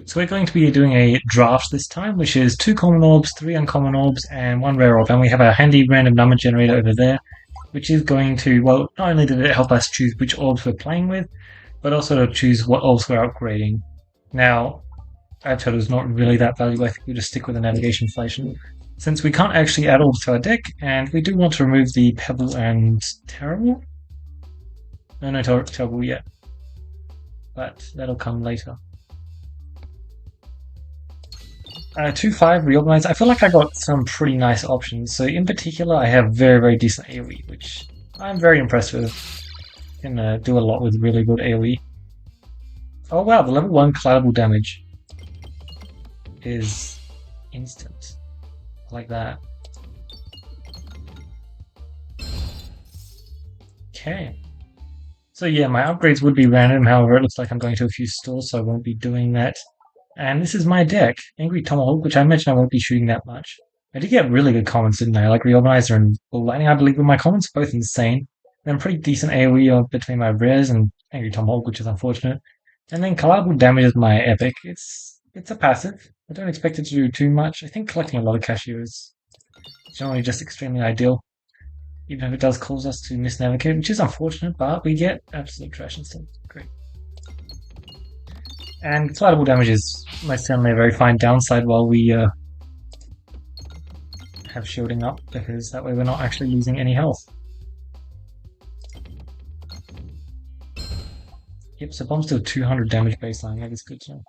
So we're going to be doing a draft this time, which is 2 common orbs, 3 uncommon orbs, and 1 rare orb. And we have a handy random number generator over there, which is going to, well, not only did it help us choose which orbs we're playing with, but also to choose what orbs we're upgrading. Now, add total is not really that valuable. I think we'll just stick with the navigation inflation. Since we can't actually add orbs to our deck, and we do want to remove the Pebble and Terrible. No, Terrible yet. But that'll come later. 2-5 reorganize. I feel like I got some pretty nice options. So in particular, I have very decent AoE, which I'm very impressed with. Can do a lot with really good AoE. Oh wow, the level 1 collidable damage is instant. I like that. Okay. So yeah, my upgrades would be random. However, it looks like I'm going to a few stores, so I won't be doing that. And this is my deck, Angry Tomahawk, which I mentioned I won't be shooting that much. I did get really good comments, didn't I? Like Reorganizer and Bull Lightning, I believe, were my comments, both insane. Then pretty decent AoE between my rares and Angry Tomahawk, which is unfortunate. And then Collidable Damage is my epic. It's a passive. I don't expect it to do too much. I think collecting a lot of cashew is generally just extremely ideal. Even if it does cause us to misnavigate, which is unfortunate, but we get absolute trash instead. Great. And collidable damage is most certainly a very fine downside while we have shielding up, because that way we're not actually losing any health. Yep, so bomb's still 200 damage baseline, that is good to know.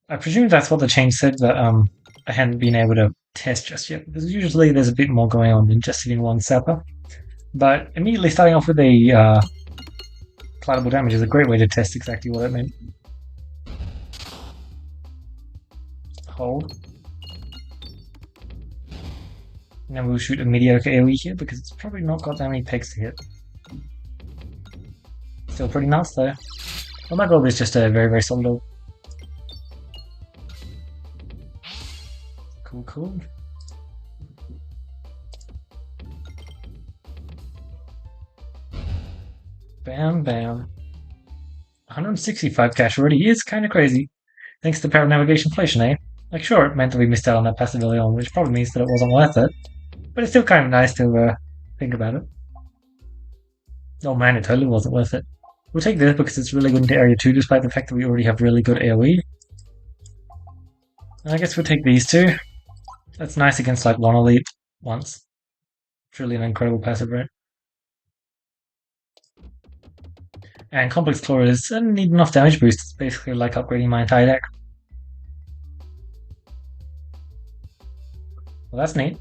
I presume that's what the change said, but I hadn't been able to test just yet, because usually there's a bit more going on than just hitting one sapper. But immediately starting off with a collidable damage is a great way to test exactly what it meant. Hold. And then we'll shoot a mediocre AoE here, because it's probably not got that many pegs to hit. Still pretty nuts though. Well, my goal is just a very solid orb. Cool. Bam. 165 cash already is kind of crazy. Thanks to the power of navigation inflation, eh? Like, sure, it meant that we missed out on that passive early on, which probably means that it wasn't worth it. But it's still kind of nice to think about it. Oh man, it totally wasn't worth it. We'll take this because it's really good into Area 2, despite the fact that we already have really good AoE. And I guess we'll take these two. That's nice against like one elite once. Truly an incredible passive, right? And Complex Claw is need enough damage boost. It's basically like upgrading my entire deck. Well, that's neat.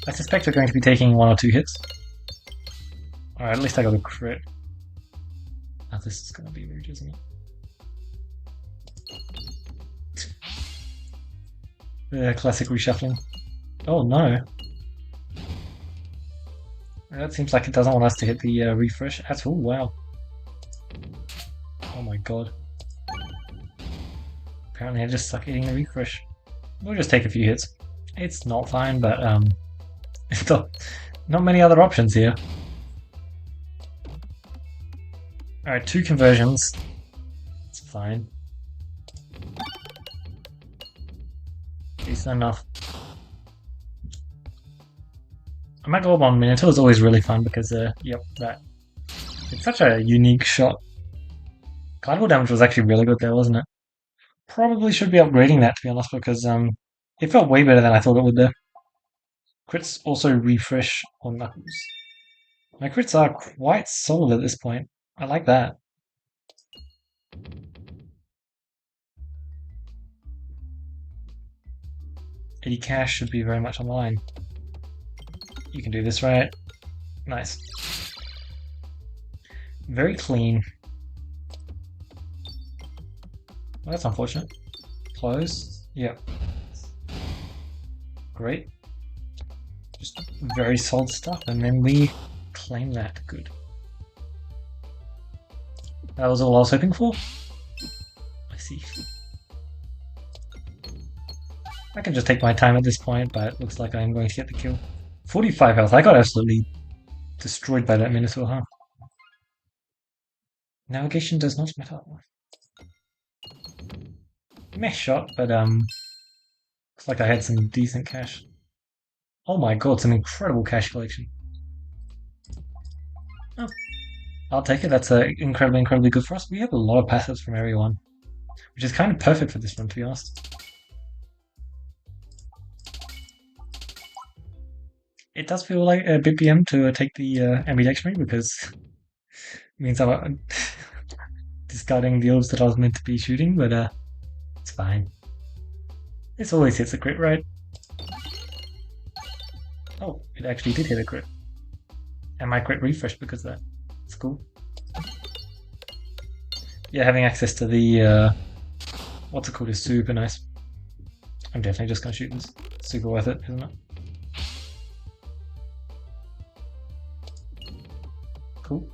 I suspect we're going to be taking 1 or 2 hits. Alright, at least I got a crit. Now this is going to be rude, isn't it? The classic reshuffling. Oh no. That seems like it doesn't want us to hit the refresh at all. Wow. Oh my god. Apparently I just suck eating the refresh. We'll just take a few hits. It's not fine, but not many other options here. Alright, 2 conversions. It's fine. Decent enough. I might go on Minotaur is always really fun because, yep, that. It's such a unique shot. Collidable damage was actually really good there, wasn't it? Probably should be upgrading that, to be honest, because it felt way better than I thought it would there. Crits also refresh on Knuckles. My crits are quite solid at this point. I like that. $80 cash should be very much on the line. You can do this, right? Nice. Very clean. Well, that's unfortunate. Close. Yep. Great. Just very solid stuff, and then we claim that. Good. That was all I was hoping for? I see. I can just take my time at this point, but it looks like I'm going to get the kill. 45 health. I got absolutely destroyed by that Minotaur, huh? Navigation does not matter. meh shot, but looks like I had some decent cash. Oh my god, some incredible cash collection. Oh, I'll take it. That's incredibly, incredibly good for us. We have a lot of passives from everyone, which is kind of perfect for this one, to be honest. It does feel like a bit BM to take the ambidextrony because it means I'm discarding the orbs that I was meant to be shooting, but it's fine. This always hits a crit, right? Oh, it actually did hit a crit. And my crit refreshed because of that. It's cool. Yeah, having access to the what's it called is super nice. I'm definitely just gonna shoot this. Super worth it, isn't it? Cool.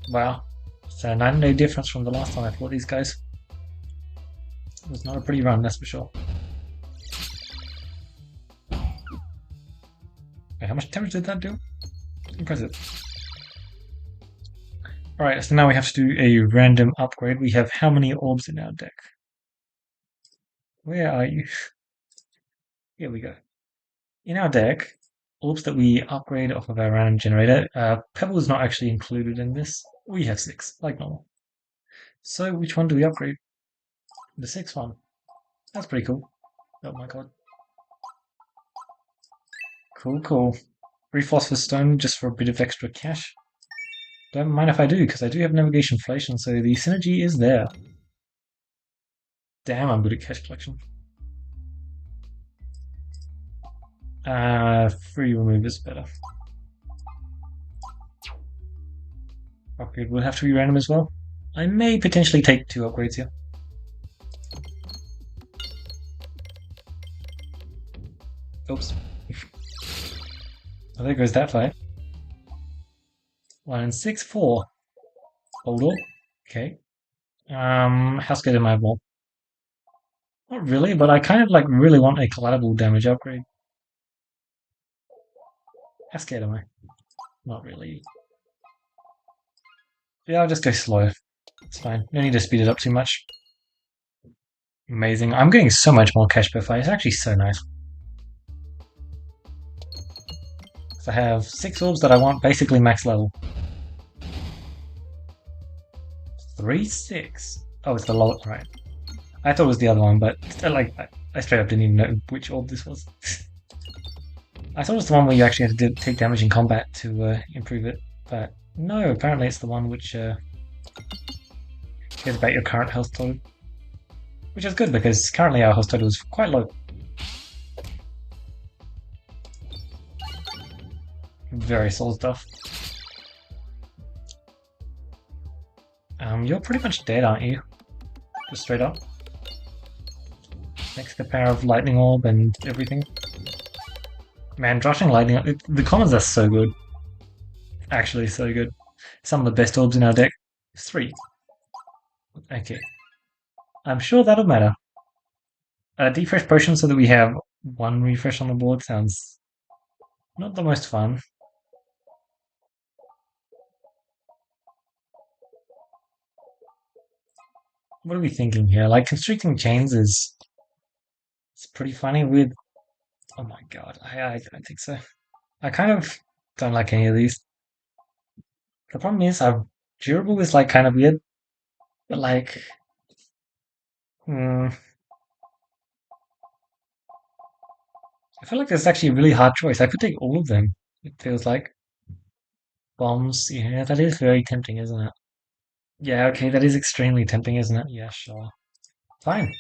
Wow. It's a 9-day difference from the last time I fought these guys. It was not a pretty run, that's for sure. Wait, how much damage did that do? Impressive. Alright, so now we have to do a random upgrade. We have how many orbs in our deck? Where are you? Here we go. In our deck, orbs that we upgrade off of our random generator, Pebble is not actually included in this. We have 6, like normal. So which one do we upgrade? The 6th one. That's pretty cool. Oh my god. Cool, cool. 3 phosphorus stone just for a bit of extra cash. Don't mind if I do, because I do have navigation inflation, so the synergy is there. Damn, I'm good at cash collection. Free remove is better. Upgrade will have to be random as well. I may potentially take 2 upgrades here. Oops. Oh, there goes that fight. 1 and 6, 4. Hold on. Okay. How scared am I of more? Not really, but I kind of like really want a collateral damage upgrade. How scared am I? Not really. Yeah, I'll just go slow. It's fine. No need to speed it up too much. Amazing. I'm getting so much more cash per fight. It's actually so nice. So I have 6 orbs that I want basically max level. 3, 6. Oh, it's the low. Right. I thought it was the other one, but like I straight up didn't even know which orb this was. I thought it was the one where you actually had to take damage in combat to improve it, but no, apparently it's the one which cares about your current health total. Which is good, because currently our health total is quite low. Very soul stuff. You're pretty much dead, aren't you? Just straight up. Next, the power of lightning orb and everything. Man, Drushing lightning, the commons are so good. Actually, so good. Some of the best orbs in our deck. 3. Okay. I'm sure that'll matter. Defresh potion so that we have 1 refresh on the board sounds not the most fun. What are we thinking here? Like, constricting chains is... It's pretty funny with... Oh my god, I don't think so. I kind of don't like any of these. The problem is, durable is like kind of weird, but like... I feel like this is actually a really hard choice. I could take all of them, it feels like. Bombs, yeah, that is very tempting, isn't it? Yeah, okay, that is extremely tempting, isn't it? Yeah, sure. Fine.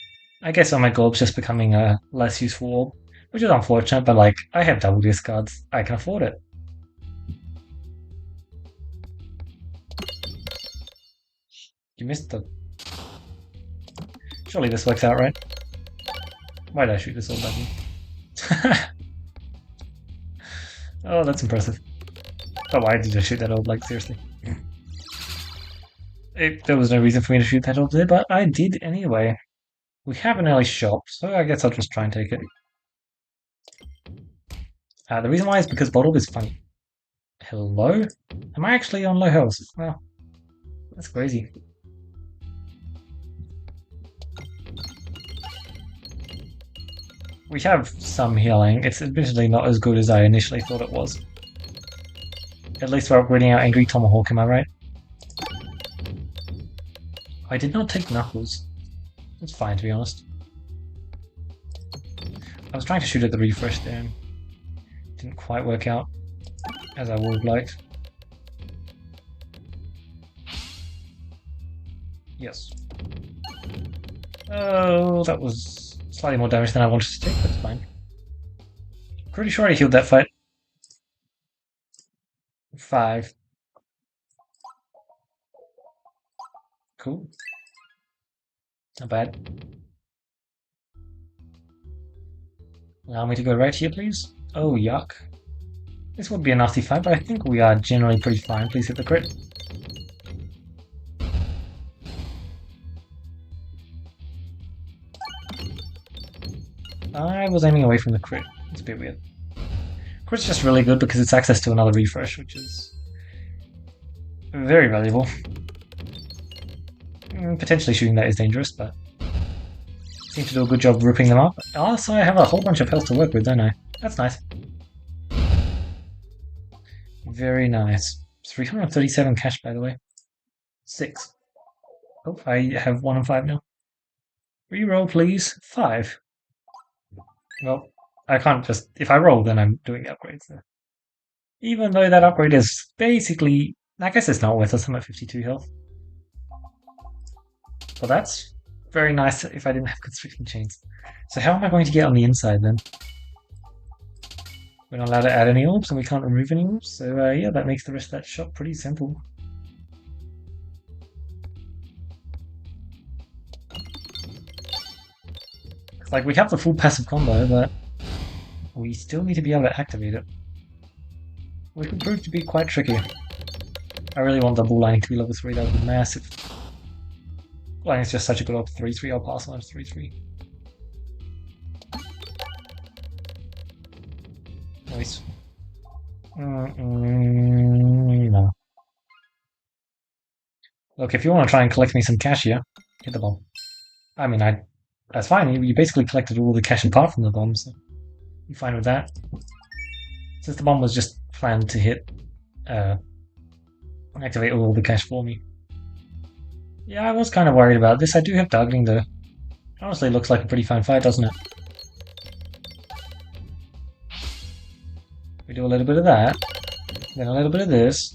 I guess my Gorb's just becoming a less useful orb, which is unfortunate, but like, I have double discards. I can afford it. You missed the... Surely this works out, right? Why did I shoot this orb button? Oh, that's impressive. Oh, why did I shoot that orb? Like, seriously. There was no reason for me to shoot that orb there, but I did anyway. We have an early shop, so I guess I'll just try and take it. The reason why is because Bottle is funny. Hello? Am I actually on low health? Well, that's crazy. We have some healing. It's admittedly not as good as I initially thought it was. At least we're upgrading our Angry Tomahawk, am I right? I did not take Knuckles. That's fine, to be honest. I was trying to shoot at the refresh there. Didn't quite work out as I would have liked. Yes. Oh, that was slightly more damage than I wanted to take, but it's fine. Pretty sure I healed that fight. 5. Cool. Not bad. Allow me to go right here, please. Oh, yuck. This would be a nasty fight, but I think we are generally pretty fine. Please hit the crit. I was aiming away from the crit. It's a bit weird. Crit's just really good because it's access to another refresh, which is very valuable. Potentially shooting that is dangerous, but seem to do a good job ripping them up. Also, I have a whole bunch of health to work with, don't I? That's nice. Very nice. 337 cash, by the way. 6. Oh, I have 1 and 5 now. Reroll, please. 5. Well, I can't just... If I roll, then I'm doing upgrades there. Even though that upgrade is basically... I guess it's not worth it. I'm at 52 health. Well, that's very nice if I didn't have constricting chains. So how am I going to get on the inside, then? We're not allowed to add any orbs, and we can't remove any orbs. So, yeah, that makes the rest of that shot pretty simple. It's like we have the full passive combo, but we still need to be able to activate it. Which could prove to be quite tricky. I really want the ball lining to be level 3, that would be massive. Lining is just such a good op 3-3, I'll pass on 3-3. Nice. No. Look, if you want to try and collect me some cash here, hit the bomb. I mean, that's fine. You basically collected all the cash apart from the bomb, so I'm fine with that. Since the bomb was just planned to hit, activate all the cash for me. Yeah, I was kind of worried about this. I do have targeting though. Honestly, looks like a pretty fine fight, doesn't it? We do a little bit of that, then a little bit of this.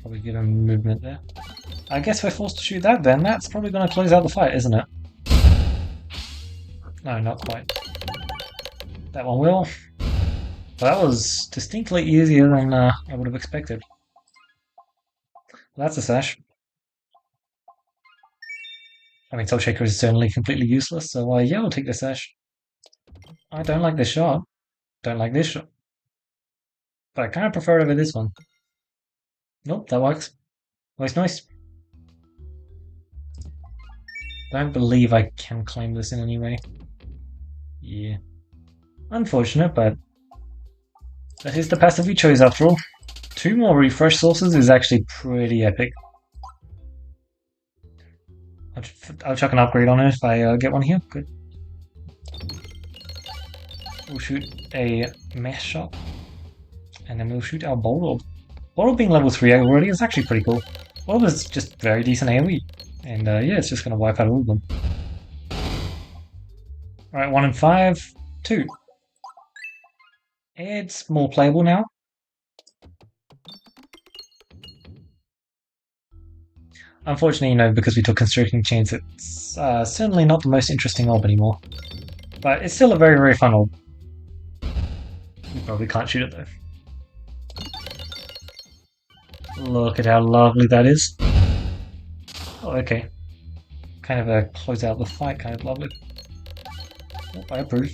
Probably give him movement there. I guess we're forced to shoot that then. That's probably going to close out the fight, isn't it? No, not quite. That one will. Well, that was distinctly easier than I would have expected. Well, that's a sash. I mean, Soul Shaker is certainly completely useless, so yeah, I'll take the sash. I don't like this shot. Don't like this shot. But I kind of prefer it over this one. Nope, that works. Nice, nice. Don't believe I can claim this in any way. Yeah. Unfortunate, but that is the passive we chose after all. 2 more refresh sources is actually pretty epic. I'll chuck an upgrade on it if I get one here. Good. We'll shoot a mesh shot. And then we'll shoot our Bolt Orb. Bolt Orb being level 3 already is actually pretty cool. Orb is just very decent AoE. And yeah, it's just going to wipe out all of them. Alright, 1 and 5. 2. It's more playable now. Unfortunately, because we took Constricting Chains, it's certainly not the most interesting orb anymore. But it's still a very, very fun orb. We probably can't shoot it though. Look at how lovely that is. Oh, okay. Kind of a close out the fight, kind of lovely. Oh, I approve.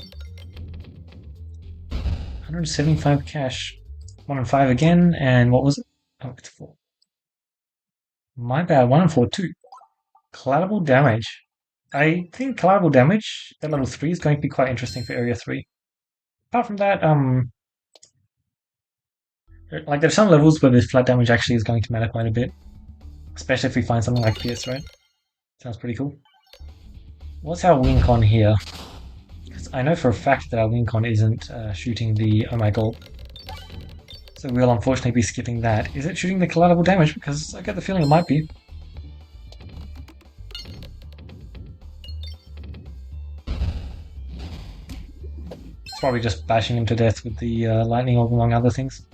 175 cash. 1 and 5 again, and what was it? Oh, it's 4. My bad, 1 and 4 too. Collateral damage. I think collateral damage at level 3 is going to be quite interesting for area 3. apart from that, like there's some levels where the flat damage actually is going to matter quite a bit, especially if we find something like this, right? Sounds pretty cool. What's our win con here? Because I know for a fact that our win con isn't shooting the oh my god. So we'll unfortunately be skipping that. Is it shooting the collateral damage? Because I get the feeling it might be. It's probably just bashing him to death with the lightning orb among other things.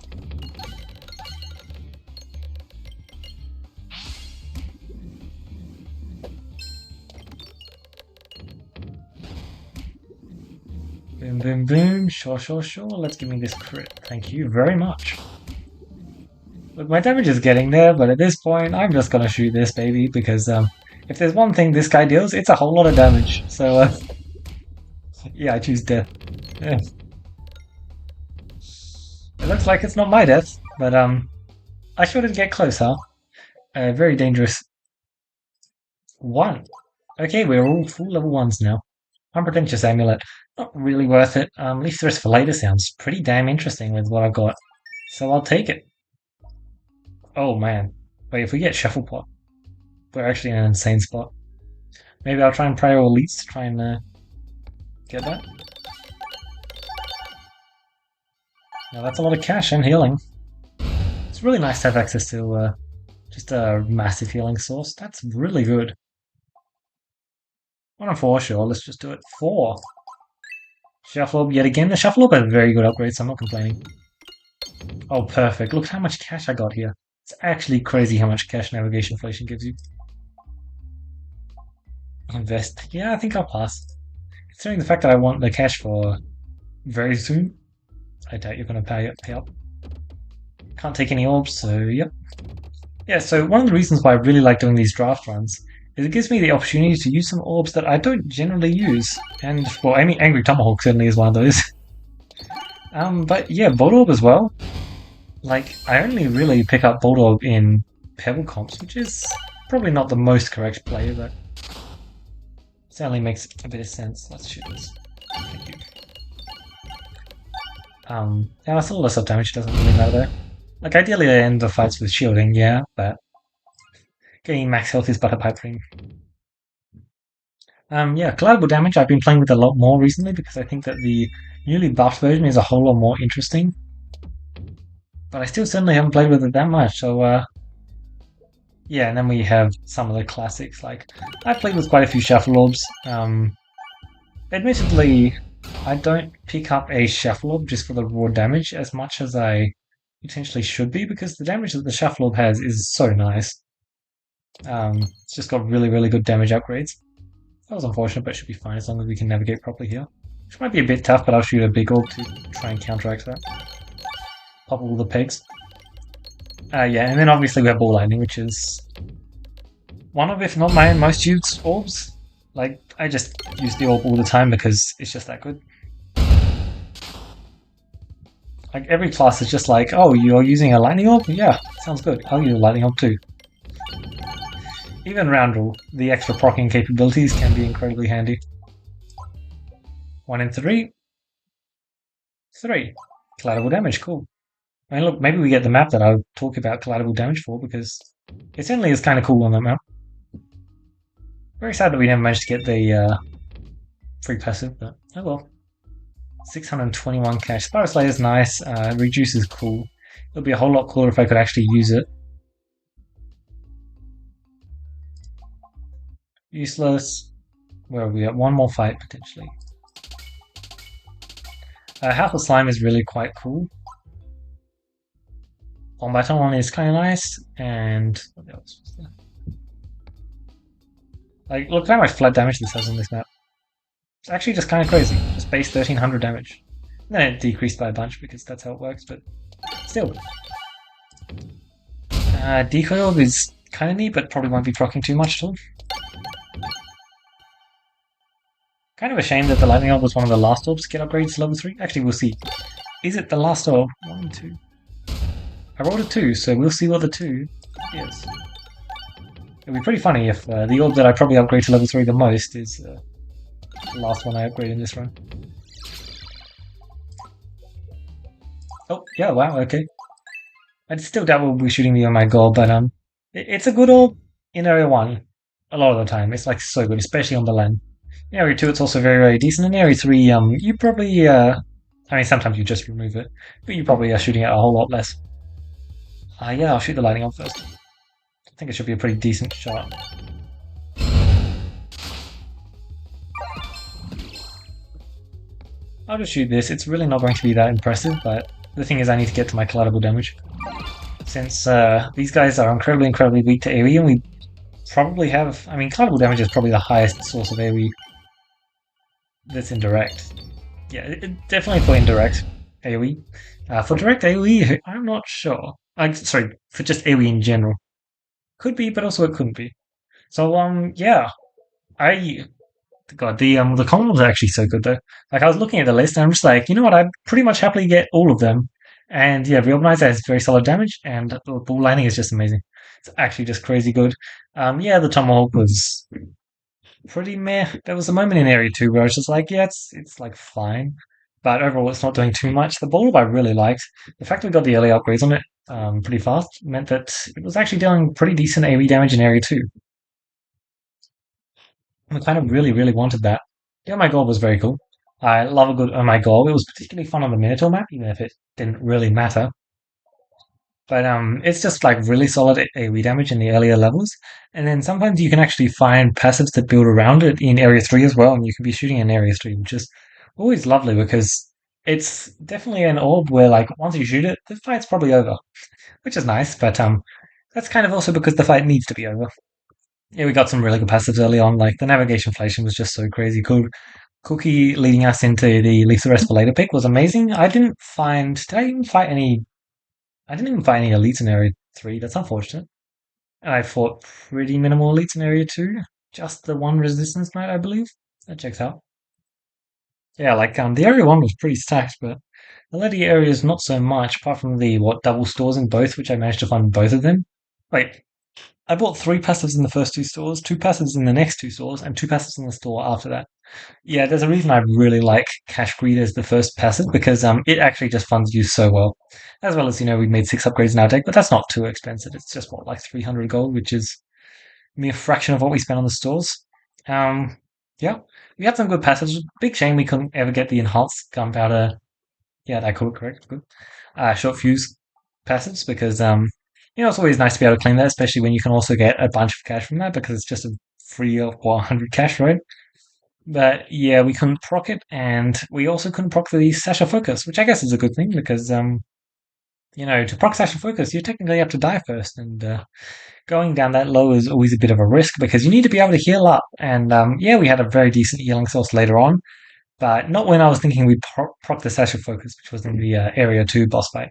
Boom, boom, boom. Sure, sure, sure. Let's give me this crit. Thank you very much. Look, my damage is getting there, but at this point, I'm just gonna shoot this baby because if there's one thing this guy deals, it's a whole lot of damage. So yeah, I choose death. Yeah. It looks like it's not my death, but I shouldn't get closer. Very dangerous. 1. Okay, we're all full level 1s now. Unpretentious amulet. Not really worth it. Leaf Thrust for later sounds pretty damn interesting with what I've got. So I'll take it. Oh man. Wait, if we get Shuffle Pot, we're actually in an insane spot. Maybe I'll try and pray all elites to try and get that. Now that's a lot of cash and healing. It's really nice to have access to just a massive healing source. That's really good. 1 and 4, sure, let's just do it. 4. Shuffle Orb yet again. The Shuffle Orb has a very good upgrade, so I'm not complaining. Oh, perfect. Look how much cash I got here. It's actually crazy how much cash Navigation Inflation gives you. Invest. Yeah, I think I'll pass. Considering the fact that I want the cash for very soon, I doubt you're going to pay up. Can't take any orbs, so yep. Yeah, so one of the reasons why I really like doing these draft runs is it gives me the opportunity to use some orbs that I don't generally use. And, well, I mean, Angry Tomahawk certainly is one of those. But yeah, Bolt Orb as well. Like, I only really pick up Bolt Orb in Pebble comps, which is probably not the most correct play, but certainly makes a bit of sense. Let's shoot this. Thank you. Yeah, that's a lot of sub damage, doesn't really matter though. Like, ideally I end the fights with shielding, yeah, but getting max health is but a pipe dream. Yeah, collateral damage I've been playing with a lot more recently because I think that the newly buffed version is a whole lot more interesting. But I still certainly haven't played with it that much, so yeah, and then we have some of the classics, like I've played with quite a few Shuffle Orbs. Admittedly, I don't pick up a Shuffle Orb just for the raw damage as much as I potentially should be, because the damage that the Shuffle Orb has is so nice. It's just got really, really good damage upgrades. That was unfortunate, but it should be fine as long as we can navigate properly here. Which might be a bit tough, but I'll shoot a big orb to try and counteract that. Pop all the pegs. Yeah, and then obviously we have Ball Lightning, which is one of, if not my most used orbs. Like, I just use the orb all the time because it's just that good. Like, every class is just like, oh, you're using a Lightning Orb? Yeah, sounds good. I'll use a Lightning Orb too. Even Roundrel, the extra proccing capabilities can be incredibly handy. 1 in 3. 3. Collateral damage, cool. I mean, look, maybe we get the map that I'll talk about collateral damage for, because it certainly is kind of cool on that map. Very sad that we never managed to get the free passive, but oh well. 621 cash. Spiral Slayer is nice. Reduce is cool. It'll be a whole lot cooler if I could actually use it. Useless. Where are we at? One more fight, potentially. Half of Slime is really quite cool. Bombaton is kind of nice, and what else was there? Like, look how much flat damage this has on this map. It's actually just kind of crazy. Just base 1300 damage. And then it decreased by a bunch because that's how it works, but still. Decoy Orb is kind of neat, but probably won't be proccing too much at all. Kind of a shame that the Lightning Orb was one of the last orbs to get upgrades to level 3. Actually, we'll see. Is it the last orb? 1, 2. I rolled a 2, so we'll see what the 2 is. It'd be pretty funny if the orb that I probably upgrade to level 3 the most is the last one I upgrade in this run. Oh, yeah, wow, okay. I still doubt we'll be shooting the Oh My God, but it's a good orb in Area 1 a lot of the time. It's like so good, especially on the land. In Area 2, it's also very, very decent. In Area 3, you probably, I mean, sometimes you just remove it, but you probably are shooting it a whole lot less. Yeah, I'll shoot the lightning on first. I think it should be a pretty decent shot. I'll just shoot this. It's really not going to be that impressive, but the thing is I need to get to my collateral damage. Since these guys are incredibly, incredibly weak to AoE, and we probably have... I mean, collateral damage is probably the highest source of AoE that's indirect. Yeah, definitely for indirect AoE. For direct AoE, I'm not sure. Sorry, for just AoE in general. Could be, but also it couldn't be. So, yeah. I God, the common ones are actually so good though. Like I was looking at the list and I'm just like, you know what, I'd pretty much happily get all of them. And yeah, Reorganizer has very solid damage and the ball landing is just amazing. It's actually just crazy good. Yeah, the Tomahawk was pretty meh. There was a moment in Area 2 where I was just like, yeah, it's like fine. But overall it's not doing too much. The ball I really liked. The fact we got the early upgrades on it pretty fast meant that it was actually dealing pretty decent AoE damage in Area 2. I kind of really, really wanted that. The Oh My God was very cool. I love a good Oh My God. It was particularly fun on the Minotaur map, even if it didn't really matter. But it's just like really solid AoE damage in the earlier levels. And then sometimes you can actually find passives that build around it in Area 3 as well, and you can be shooting in Area 3, which is always lovely because it's definitely an orb where like once you shoot it, the fight's probably over, which is nice, but that's kind of also because the fight needs to be over. Yeah, we got some really good passives early on, like the navigation inflation was just so crazy cool. Cookie leading us into the Leave the Rest for Later pick was amazing. Did I even fight any? I didn't even fight any elites in Area 3. That's unfortunate. And I fought pretty minimal elites in Area 2. Just the one Resistance Knight, I believe. That checks out. Yeah, like, the Area 1 was pretty stacked, but the later areas not so much, apart from the, double stores in both, which I managed to fund both of them. Wait, I bought three passives in the first two stores, two passives in the next two stores, and two passives in the store after that. Yeah, there's a reason I really like Cash Greed as the first passive because it actually just funds you so well. As well as, we made six upgrades in our deck, but that's not too expensive. It's just what, like 300 gold, which is a mere fraction of what we spent on the stores. Um, yeah, we had some good passives. Big shame we couldn't ever get the enhanced gunpowder. Yeah, that could correct. Good. Short fuse passives because it's always nice to be able to claim that, especially when you can also get a bunch of cash from that because it's just a free of 100 cash, right? But yeah, we couldn't proc it, and we also couldn't proc the Sasha Focus, which I guess is a good thing because to proc Sasha Focus, you technically have to die first, and going down that low is always a bit of a risk because you need to be able to heal up. And yeah, we had a very decent healing source later on, but not when I was thinking we'd proc the Sasha Focus, which was in the Area 2 boss fight.